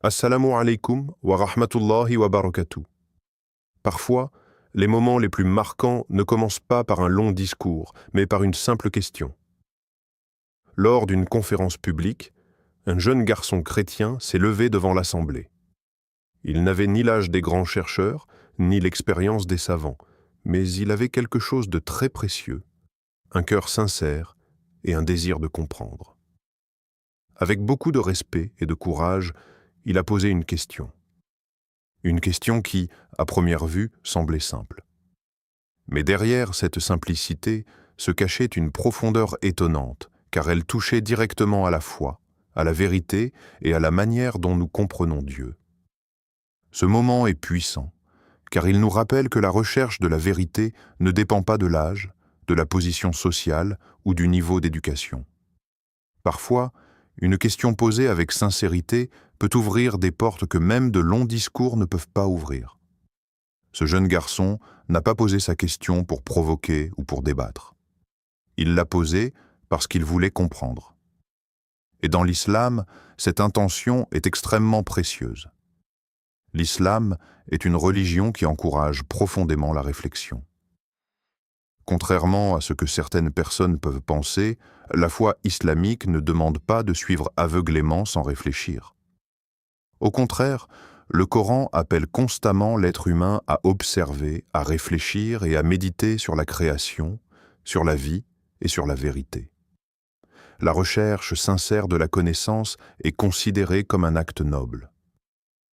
Assalamu alaikum wa rahmatullahi wa barakatuh. Parfois, les moments les plus marquants ne commencent pas par un long discours, mais par une simple question. Lors d'une conférence publique, un jeune garçon chrétien s'est levé devant l'assemblée. Il n'avait ni l'âge des grands chercheurs, ni l'expérience des savants, mais il avait quelque chose de très précieux, un cœur sincère et un désir de comprendre. Avec beaucoup de respect et de courage, il a posé une question. Une question qui, à première vue, semblait simple. Mais derrière cette simplicité se cachait une profondeur étonnante, car elle touchait directement à la foi, à la vérité et à la manière dont nous comprenons Dieu. Ce moment est puissant, car il nous rappelle que la recherche de la vérité ne dépend pas de l'âge, de la position sociale ou du niveau d'éducation. Parfois, une question posée avec sincérité peut ouvrir des portes que même de longs discours ne peuvent pas ouvrir. Ce jeune garçon n'a pas posé sa question pour provoquer ou pour débattre. Il l'a posée parce qu'il voulait comprendre. Et dans l'islam, cette intention est extrêmement précieuse. L'islam est une religion qui encourage profondément la réflexion. Contrairement à ce que certaines personnes peuvent penser, la foi islamique ne demande pas de suivre aveuglément sans réfléchir. Au contraire, le Coran appelle constamment l'être humain à observer, à réfléchir et à méditer sur la création, sur la vie et sur la vérité. La recherche sincère de la connaissance est considérée comme un acte noble.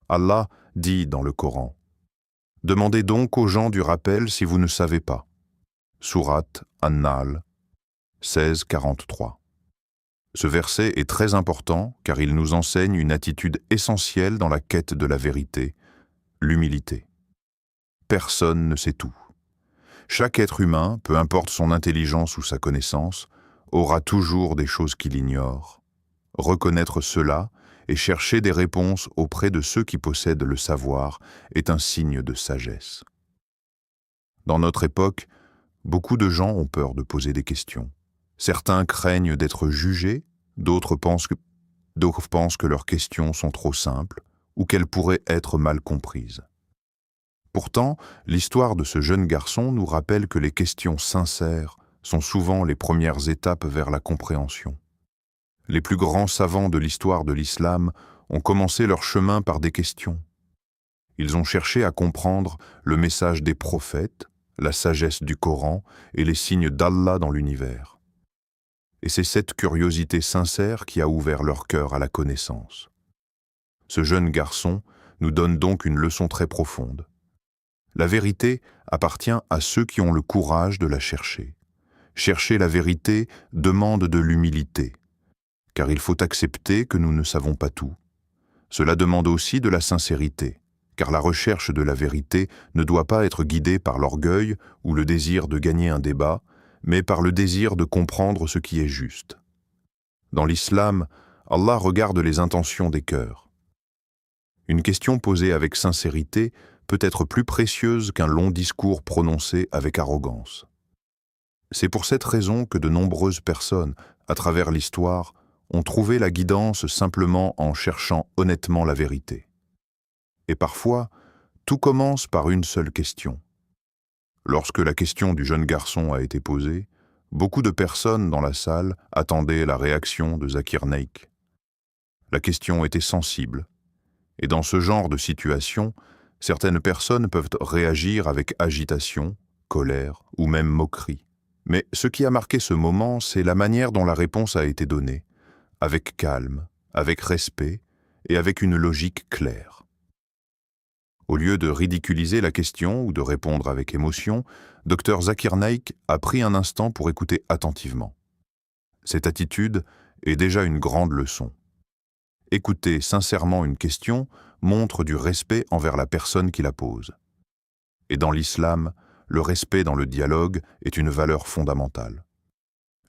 Allah dit dans le Coran : « Demandez donc aux gens du rappel si vous ne savez pas. » Sourate An-Nahl 16:43. Ce verset est très important car il nous enseigne une attitude essentielle dans la quête de la vérité, l'humilité. Personne ne sait tout. Chaque être humain, peu importe son intelligence ou sa connaissance, aura toujours des choses qu'il ignore. Reconnaître cela et chercher des réponses auprès de ceux qui possèdent le savoir est un signe de sagesse. Dans notre époque, beaucoup de gens ont peur de poser des questions. Certains craignent d'être jugés, d'autres pensent que leurs questions sont trop simples ou qu'elles pourraient être mal comprises. Pourtant, l'histoire de ce jeune garçon nous rappelle que les questions sincères sont souvent les premières étapes vers la compréhension. Les plus grands savants de l'histoire de l'islam ont commencé leur chemin par des questions. Ils ont cherché à comprendre le message des prophètes, la sagesse du Coran et les signes d'Allah dans l'univers. Et c'est cette curiosité sincère qui a ouvert leur cœur à la connaissance. Ce jeune garçon nous donne donc une leçon très profonde. La vérité appartient à ceux qui ont le courage de la chercher. Chercher la vérité demande de l'humilité, car il faut accepter que nous ne savons pas tout. Cela demande aussi de la sincérité, car la recherche de la vérité ne doit pas être guidée par l'orgueil ou le désir de gagner un débat, mais par le désir de comprendre ce qui est juste. Dans l'islam, Allah regarde les intentions des cœurs. Une question posée avec sincérité peut être plus précieuse qu'un long discours prononcé avec arrogance. C'est pour cette raison que de nombreuses personnes, à travers l'histoire, ont trouvé la guidance simplement en cherchant honnêtement la vérité. Et parfois, tout commence par une seule question. Lorsque la question du jeune garçon a été posée, beaucoup de personnes dans la salle attendaient la réaction de Zakir Naik. La question était sensible, et dans ce genre de situation, certaines personnes peuvent réagir avec agitation, colère ou même moquerie. Mais ce qui a marqué ce moment, c'est la manière dont la réponse a été donnée, avec calme, avec respect et avec une logique claire. Au lieu de ridiculiser la question ou de répondre avec émotion, Dr Zakir Naik a pris un instant pour écouter attentivement. Cette attitude est déjà une grande leçon. Écouter sincèrement une question montre du respect envers la personne qui la pose. Et dans l'islam, le respect dans le dialogue est une valeur fondamentale.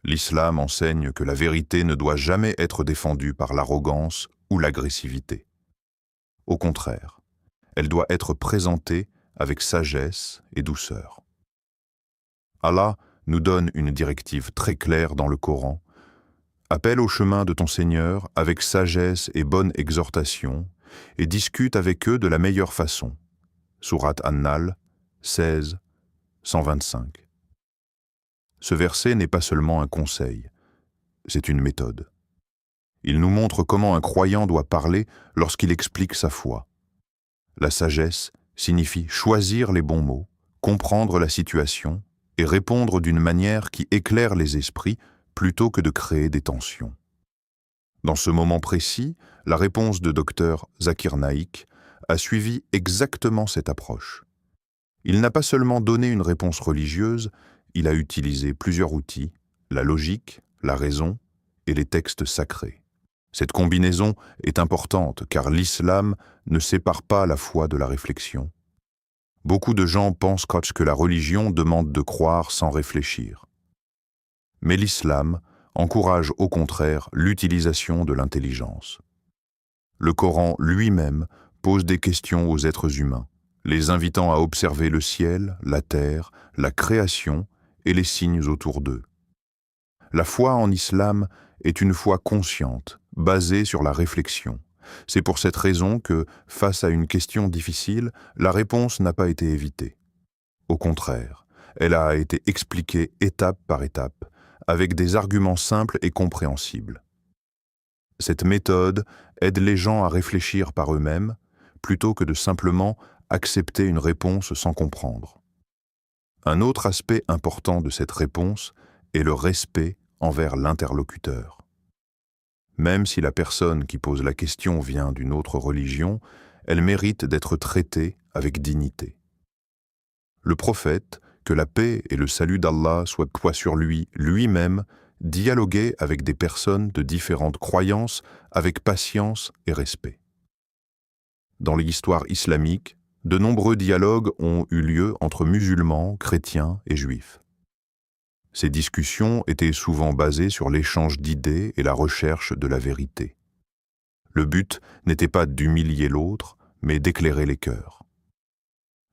L'islam enseigne que la vérité ne doit jamais être défendue par l'arrogance ou l'agressivité. Au contraire, elle doit être présentée avec sagesse et douceur. Allah nous donne une directive très claire dans le Coran. Appelle au chemin de ton Seigneur avec sagesse et bonne exhortation et discute avec eux de la meilleure façon. Sourate An-Nahl 16, 125. Ce verset n'est pas seulement un conseil, c'est une méthode. Il nous montre comment un croyant doit parler lorsqu'il explique sa foi. La sagesse signifie choisir les bons mots, comprendre la situation et répondre d'une manière qui éclaire les esprits plutôt que de créer des tensions. Dans ce moment précis, la réponse de Dr Zakir Naik a suivi exactement cette approche. Il n'a pas seulement donné une réponse religieuse, il a utilisé plusieurs outils, la logique, la raison et les textes sacrés. Cette combinaison est importante car l'islam ne sépare pas la foi de la réflexion. Beaucoup de gens pensent que la religion demande de croire sans réfléchir. Mais l'islam encourage au contraire l'utilisation de l'intelligence. Le Coran lui-même pose des questions aux êtres humains, les invitant à observer le ciel, la terre, la création et les signes autour d'eux. La foi en islam est une foi consciente, basée sur la réflexion. C'est pour cette raison que, face à une question difficile, la réponse n'a pas été évitée. Au contraire, elle a été expliquée étape par étape, avec des arguments simples et compréhensibles. Cette méthode aide les gens à réfléchir par eux-mêmes, plutôt que de simplement accepter une réponse sans comprendre. Un autre aspect important de cette réponse est le respect envers l'interlocuteur. Même si la personne qui pose la question vient d'une autre religion, elle mérite d'être traitée avec dignité. Le prophète, que la paix et le salut d'Allah soient sur lui lui-même, dialoguait avec des personnes de différentes croyances avec patience et respect. Dans l'histoire islamique, de nombreux dialogues ont eu lieu entre musulmans, chrétiens et juifs. Ces discussions étaient souvent basées sur l'échange d'idées et la recherche de la vérité. Le but n'était pas d'humilier l'autre, mais d'éclairer les cœurs.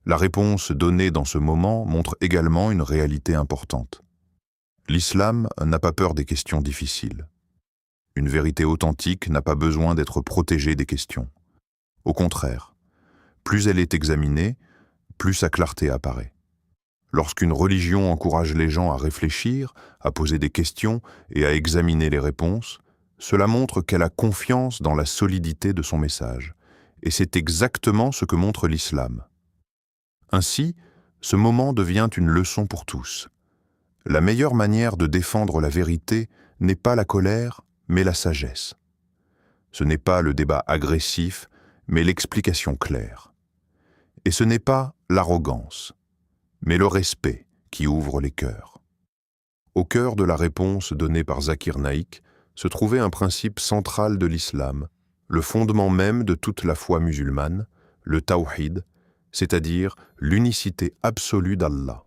La réponse donnée dans ce moment montre également une réalité importante. L'islam n'a pas peur des questions difficiles. Une vérité authentique n'a pas besoin d'être protégée des questions. Au contraire, plus elle est examinée, plus sa clarté apparaît. Lorsqu'une religion encourage les gens à réfléchir, à poser des questions et à examiner les réponses, cela montre qu'elle a confiance dans la solidité de son message. Et c'est exactement ce que montre l'islam. Ainsi, ce moment devient une leçon pour tous. La meilleure manière de défendre la vérité n'est pas la colère, mais la sagesse. Ce n'est pas le débat agressif, mais l'explication claire. Et ce n'est pas l'arrogance, mais le respect qui ouvre les cœurs. Au cœur de la réponse donnée par Zakir Naik se trouvait un principe central de l'islam, le fondement même de toute la foi musulmane, le tawhid, c'est-à-dire l'unicité absolue d'Allah.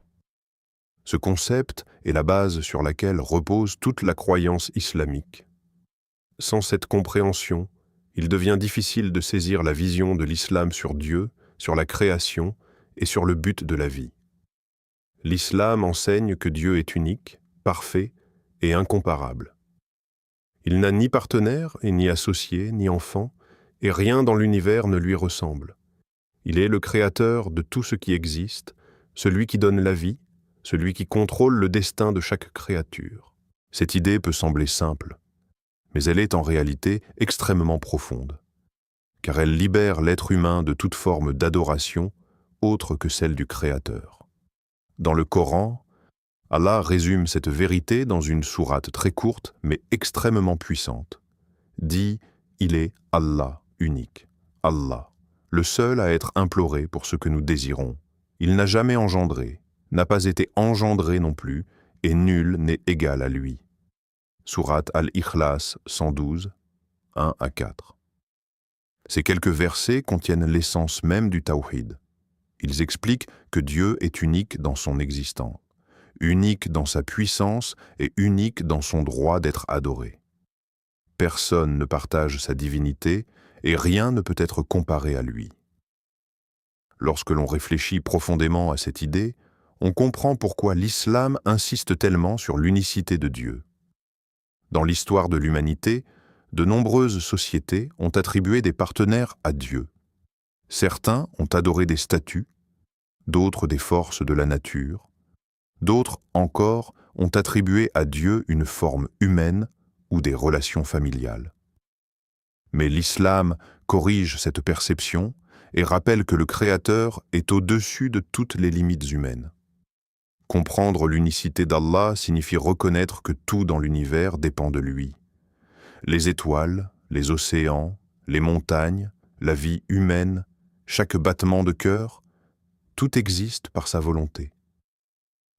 Ce concept est la base sur laquelle repose toute la croyance islamique. Sans cette compréhension, il devient difficile de saisir la vision de l'islam sur Dieu, sur la création et sur le but de la vie. L'islam enseigne que Dieu est unique, parfait et incomparable. Il n'a ni partenaire, et ni associé, ni enfant, et rien dans l'univers ne lui ressemble. Il est le créateur de tout ce qui existe, celui qui donne la vie, celui qui contrôle le destin de chaque créature. Cette idée peut sembler simple, mais elle est en réalité extrêmement profonde, car elle libère l'être humain de toute forme d'adoration autre que celle du Créateur. Dans le Coran, Allah résume cette vérité dans une sourate très courte mais extrêmement puissante. Dit, il est Allah, unique, Allah, le seul à être imploré pour ce que nous désirons. Il n'a jamais engendré, n'a pas été engendré non plus, et nul n'est égal à lui. Sourate Al-Ikhlas 112, 1-4. Ces quelques versets contiennent l'essence même du tawhid. Ils expliquent que Dieu est unique dans son existence, unique dans sa puissance et unique dans son droit d'être adoré. Personne ne partage sa divinité et rien ne peut être comparé à lui. Lorsque l'on réfléchit profondément à cette idée, on comprend pourquoi l'islam insiste tellement sur l'unicité de Dieu. Dans l'histoire de l'humanité, de nombreuses sociétés ont attribué des partenaires à Dieu. Certains ont adoré des statues, d'autres des forces de la nature, d'autres encore ont attribué à Dieu une forme humaine ou des relations familiales. Mais l'islam corrige cette perception et rappelle que le Créateur est au-dessus de toutes les limites humaines. Comprendre l'unicité d'Allah signifie reconnaître que tout dans l'univers dépend de lui. Les étoiles, les océans, les montagnes, la vie humaine, chaque battement de cœur, tout existe par sa volonté.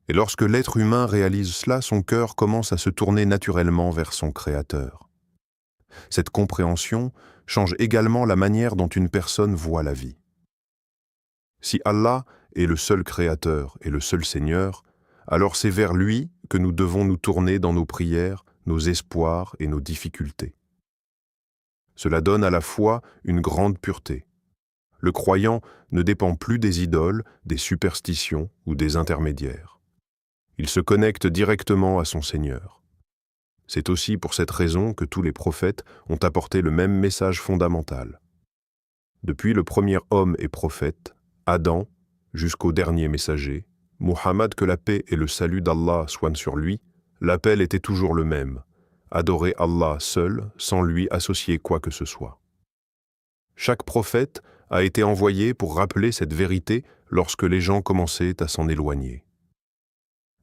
Et lorsque l'être humain réalise cela, son cœur commence à se tourner naturellement vers son Créateur. Cette compréhension change également la manière dont une personne voit la vie. Si Allah est le seul Créateur et le seul Seigneur, alors c'est vers lui que nous devons nous tourner dans nos prières, nos espoirs et nos difficultés. Cela donne à la fois une grande pureté. Le croyant ne dépend plus des idoles, des superstitions ou des intermédiaires. Il se connecte directement à son Seigneur. C'est aussi pour cette raison que tous les prophètes ont apporté le même message fondamental. Depuis le premier homme et prophète, Adam, jusqu'au dernier messager, Muhammad, que la paix et le salut d'Allah soient sur lui, l'appel était toujours le même: adorer Allah seul, sans lui associer quoi que ce soit. Chaque prophète a été envoyé pour rappeler cette vérité lorsque les gens commençaient à s'en éloigner.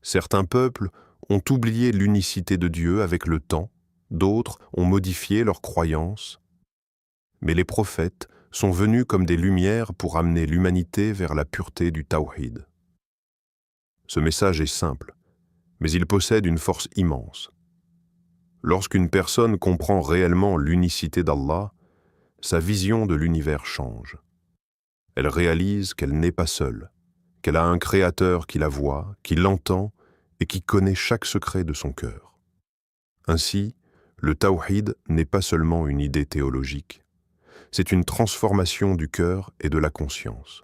Certains peuples ont oublié l'unicité de Dieu avec le temps, d'autres ont modifié leurs croyances. Mais les prophètes sont venus comme des lumières pour amener l'humanité vers la pureté du tawhid. Ce message est simple, mais il possède une force immense. Lorsqu'une personne comprend réellement l'unicité d'Allah, sa vision de l'univers change. Elle réalise qu'elle n'est pas seule, qu'elle a un Créateur qui la voit, qui l'entend et qui connaît chaque secret de son cœur. Ainsi, le tawhid n'est pas seulement une idée théologique, c'est une transformation du cœur et de la conscience.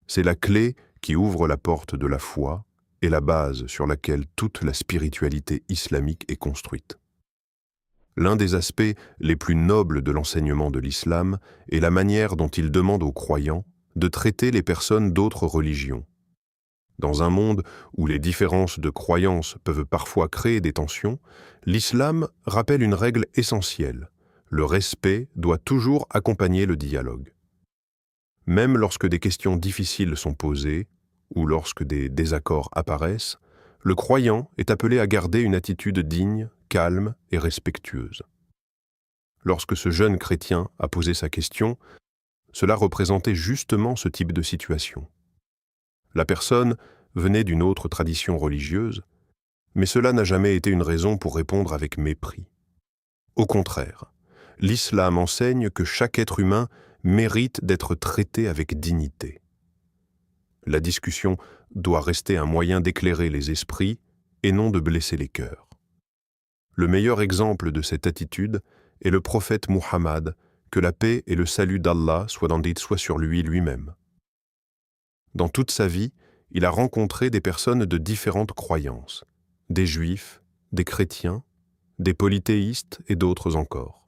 C'est la clé qui ouvre la porte de la foi et la base sur laquelle toute la spiritualité islamique est construite. L'un des aspects les plus nobles de l'enseignement de l'islam est la manière dont il demande aux croyants de traiter les personnes d'autres religions. Dans un monde où les différences de croyances peuvent parfois créer des tensions, l'islam rappelle une règle essentielle: le respect doit toujours accompagner le dialogue. Même lorsque des questions difficiles sont posées, ou lorsque des désaccords apparaissent, le croyant est appelé à garder une attitude digne, calme et respectueuse. Lorsque ce jeune chrétien a posé sa question, cela représentait justement ce type de situation. La personne venait d'une autre tradition religieuse, mais cela n'a jamais été une raison pour répondre avec mépris. Au contraire, l'islam enseigne que chaque être humain mérite d'être traité avec dignité. La discussion doit rester un moyen d'éclairer les esprits et non de blesser les cœurs. Le meilleur exemple de cette attitude est le prophète Muhammad, que la paix et le salut d'Allah soient sur lui lui-même. Dans toute sa vie, il a rencontré des personnes de différentes croyances, des juifs, des chrétiens, des polythéistes et d'autres encore.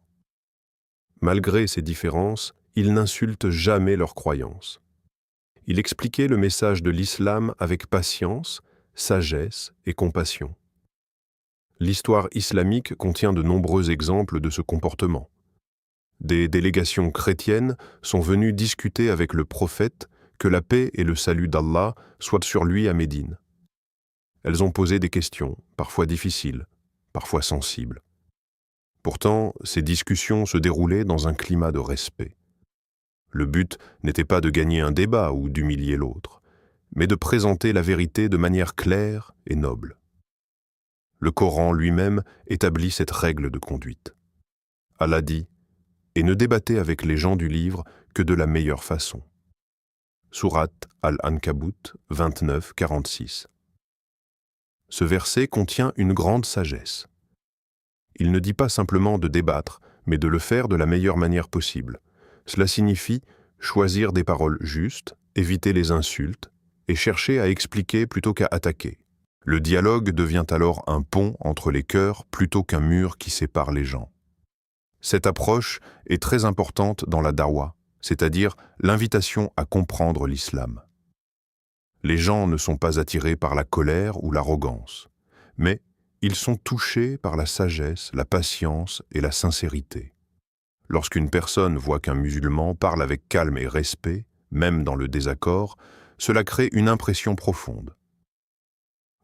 Malgré ces différences, il n'insulte jamais leurs croyances. Il expliquait le message de l'islam avec patience, sagesse et compassion. L'histoire islamique contient de nombreux exemples de ce comportement. Des délégations chrétiennes sont venues discuter avec le prophète, que la paix et le salut d'Allah soient sur lui à Médine. Elles ont posé des questions, parfois difficiles, parfois sensibles. Pourtant, ces discussions se déroulaient dans un climat de respect. Le but n'était pas de gagner un débat ou d'humilier l'autre, mais de présenter la vérité de manière claire et noble. Le Coran lui-même établit cette règle de conduite. Allah dit: « Et ne débattez avec les gens du livre que de la meilleure façon. » Sourate Al-Ankabut 29-46. Ce verset contient une grande sagesse. Il ne dit pas simplement de débattre, mais de le faire de la meilleure manière possible. Cela signifie choisir des paroles justes, éviter les insultes et chercher à expliquer plutôt qu'à attaquer. Le dialogue devient alors un pont entre les cœurs plutôt qu'un mur qui sépare les gens. Cette approche est très importante dans la dawa, c'est-à-dire l'invitation à comprendre l'islam. Les gens ne sont pas attirés par la colère ou l'arrogance, mais ils sont touchés par la sagesse, la patience et la sincérité. Lorsqu'une personne voit qu'un musulman parle avec calme et respect, même dans le désaccord, cela crée une impression profonde.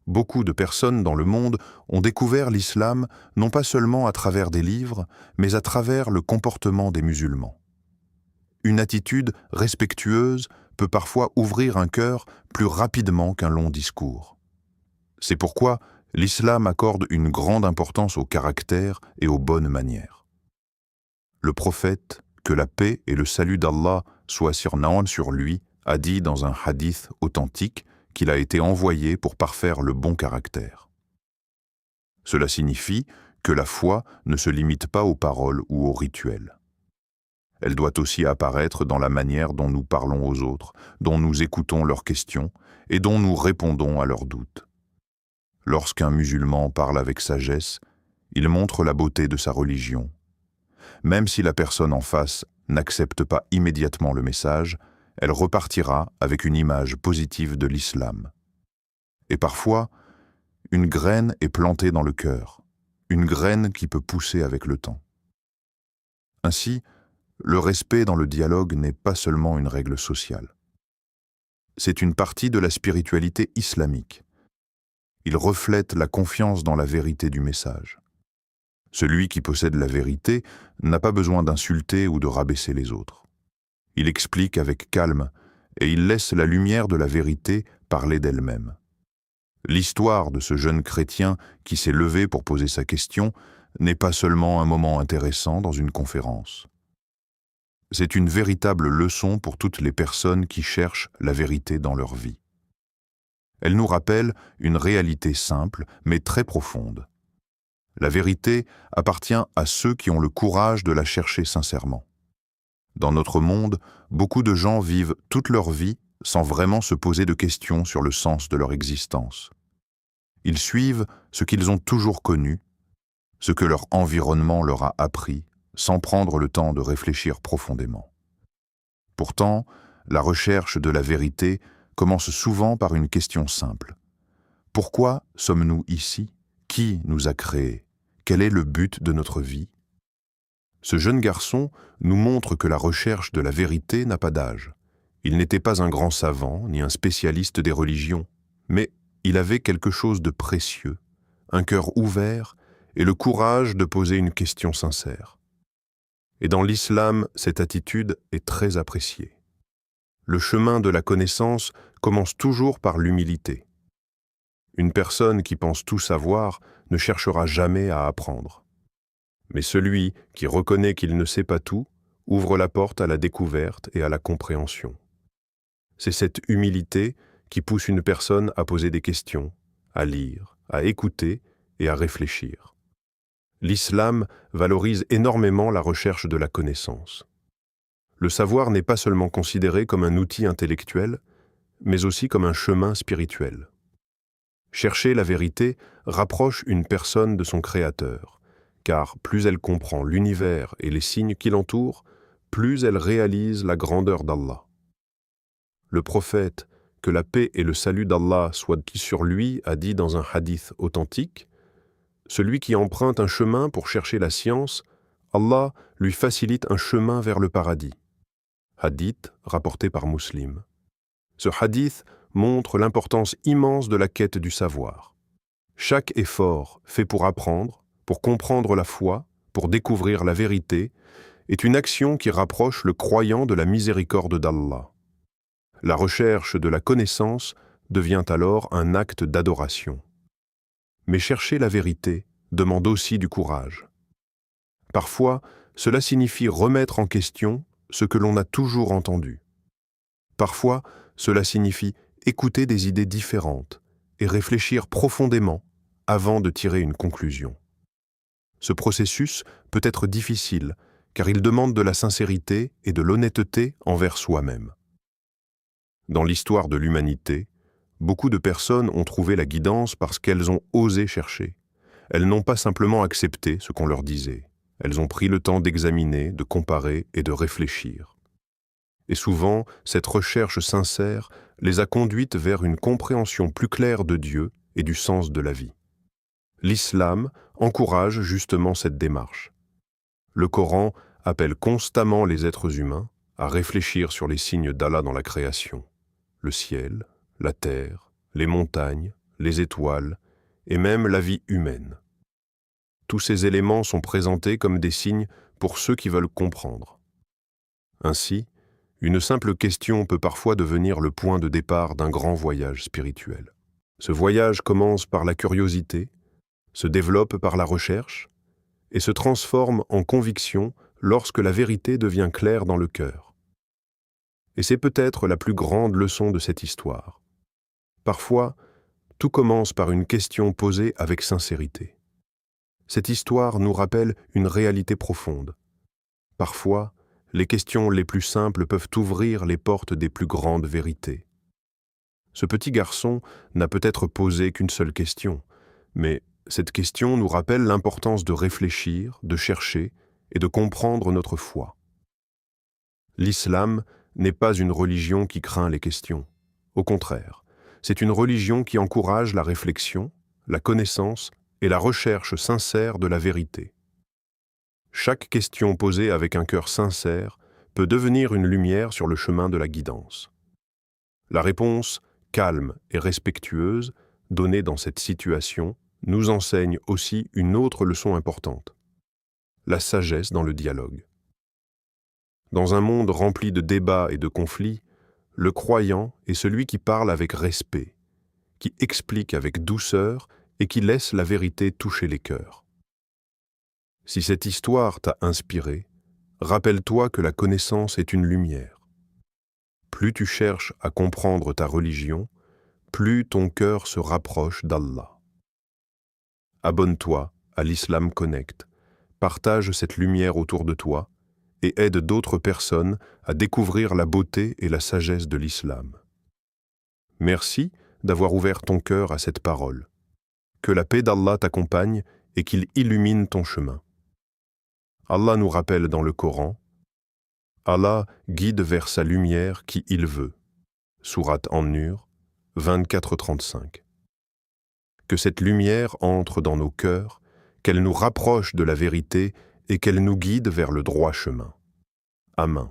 Beaucoup de personnes dans le monde ont découvert l'islam non pas seulement à travers des livres, mais à travers le comportement des musulmans. Une attitude respectueuse peut parfois ouvrir un cœur plus rapidement qu'un long discours. C'est pourquoi l'islam accorde une grande importance au caractère et aux bonnes manières. Le prophète, que la paix et le salut d'Allah soient sur lui, a dit dans un hadith authentique qu'il a été envoyé pour parfaire le bon caractère. Cela signifie que la foi ne se limite pas aux paroles ou aux rituels. Elle doit aussi apparaître dans la manière dont nous parlons aux autres, dont nous écoutons leurs questions et dont nous répondons à leurs doutes. Lorsqu'un musulman parle avec sagesse, il montre la beauté de sa religion. Même si la personne en face n'accepte pas immédiatement le message, elle repartira avec une image positive de l'islam. Et parfois, une graine est plantée dans le cœur, une graine qui peut pousser avec le temps. Ainsi, le respect dans le dialogue n'est pas seulement une règle sociale. C'est une partie de la spiritualité islamique. Il reflète la confiance dans la vérité du message. Celui qui possède la vérité n'a pas besoin d'insulter ou de rabaisser les autres. Il explique avec calme et il laisse la lumière de la vérité parler d'elle-même. L'histoire de ce jeune chrétien qui s'est levé pour poser sa question n'est pas seulement un moment intéressant dans une conférence. C'est une véritable leçon pour toutes les personnes qui cherchent la vérité dans leur vie. Elle nous rappelle une réalité simple mais très profonde. La vérité appartient à ceux qui ont le courage de la chercher sincèrement. Dans notre monde, beaucoup de gens vivent toute leur vie sans vraiment se poser de questions sur le sens de leur existence. Ils suivent ce qu'ils ont toujours connu, ce que leur environnement leur a appris, sans prendre le temps de réfléchir profondément. Pourtant, la recherche de la vérité commence souvent par une question simple. Pourquoi sommes-nous ici? Qui nous a créés? Quel est le but de notre vie? Ce jeune garçon nous montre que la recherche de la vérité n'a pas d'âge. Il n'était pas un grand savant ni un spécialiste des religions, mais il avait quelque chose de précieux, un cœur ouvert et le courage de poser une question sincère. Et dans l'islam, cette attitude est très appréciée. Le chemin de la connaissance commence toujours par l'humilité. Une personne qui pense tout savoir ne cherchera jamais à apprendre. Mais celui qui reconnaît qu'il ne sait pas tout ouvre la porte à la découverte et à la compréhension. C'est cette humilité qui pousse une personne à poser des questions, à lire, à écouter et à réfléchir. L'islam valorise énormément la recherche de la connaissance. Le savoir n'est pas seulement considéré comme un outil intellectuel, mais aussi comme un chemin spirituel. Chercher la vérité rapproche une personne de son Créateur, car plus elle comprend l'univers et les signes qui l'entourent, plus elle réalise la grandeur d'Allah. Le prophète, que la paix et le salut d'Allah soient sur lui, a dit dans un hadith authentique, « Celui qui emprunte un chemin pour chercher la science, Allah lui facilite un chemin vers le paradis. » Hadith rapporté par Muslim. Ce hadith montre l'importance immense de la quête du savoir. Chaque effort fait pour apprendre, pour comprendre la foi, pour découvrir la vérité, est une action qui rapproche le croyant de la miséricorde d'Allah. La recherche de la connaissance devient alors un acte d'adoration. Mais chercher la vérité demande aussi du courage. Parfois, cela signifie remettre en question ce que l'on a toujours entendu. Parfois, cela signifie écouter des idées différentes et réfléchir profondément avant de tirer une conclusion. Ce processus peut être difficile car il demande de la sincérité et de l'honnêteté envers soi-même. Dans l'histoire de l'humanité, beaucoup de personnes ont trouvé la guidance parce qu'elles ont osé chercher. Elles n'ont pas simplement accepté ce qu'on leur disait. Elles ont pris le temps d'examiner, de comparer et de réfléchir. Et souvent, cette recherche sincère les a conduites vers une compréhension plus claire de Dieu et du sens de la vie. L'islam encourage justement cette démarche. Le Coran appelle constamment les êtres humains à réfléchir sur les signes d'Allah dans la création, le ciel, la terre, les montagnes, les étoiles et même la vie humaine. Tous ces éléments sont présentés comme des signes pour ceux qui veulent comprendre. Ainsi, une simple question peut parfois devenir le point de départ d'un grand voyage spirituel. Ce voyage commence par la curiosité, se développe par la recherche et se transforme en conviction lorsque la vérité devient claire dans le cœur. Et c'est peut-être la plus grande leçon de cette histoire. Parfois, tout commence par une question posée avec sincérité. Cette histoire nous rappelle une réalité profonde. Parfois, les questions les plus simples peuvent ouvrir les portes des plus grandes vérités. Ce petit garçon n'a peut-être posé qu'une seule question, mais cette question nous rappelle l'importance de réfléchir, de chercher et de comprendre notre foi. L'islam n'est pas une religion qui craint les questions. Au contraire, c'est une religion qui encourage la réflexion, la connaissance et la recherche sincère de la vérité. Chaque question posée avec un cœur sincère peut devenir une lumière sur le chemin de la guidance. La réponse, calme et respectueuse, donnée dans cette situation, nous enseigne aussi une autre leçon importante, la sagesse dans le dialogue. Dans un monde rempli de débats et de conflits, le croyant est celui qui parle avec respect, qui explique avec douceur et qui laisse la vérité toucher les cœurs. Si cette histoire t'a inspiré, rappelle-toi que la connaissance est une lumière. Plus tu cherches à comprendre ta religion, plus ton cœur se rapproche d'Allah. Abonne-toi à l'Islam Connect, partage cette lumière autour de toi et aide d'autres personnes à découvrir la beauté et la sagesse de l'islam. Merci d'avoir ouvert ton cœur à cette parole. Que la paix d'Allah t'accompagne et qu'il illumine ton chemin. Allah nous rappelle dans le Coran, Allah guide vers sa lumière qui il veut. Sourate An-Nur, 24-35. Que cette lumière entre dans nos cœurs, qu'elle nous rapproche de la vérité et qu'elle nous guide vers le droit chemin. Amen.